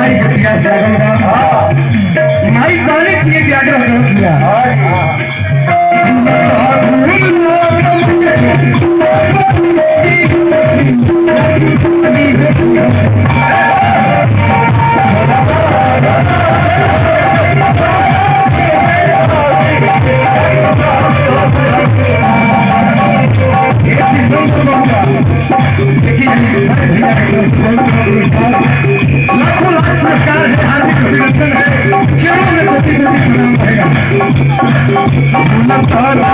माई जतिया जागेगा माई पानी पिए के आग्रह कर दिया लाखों लाख पुरस्कार है हार्दिक अभिनंदन है चेहरों में कोटि कोटि प्रणाम रहेगा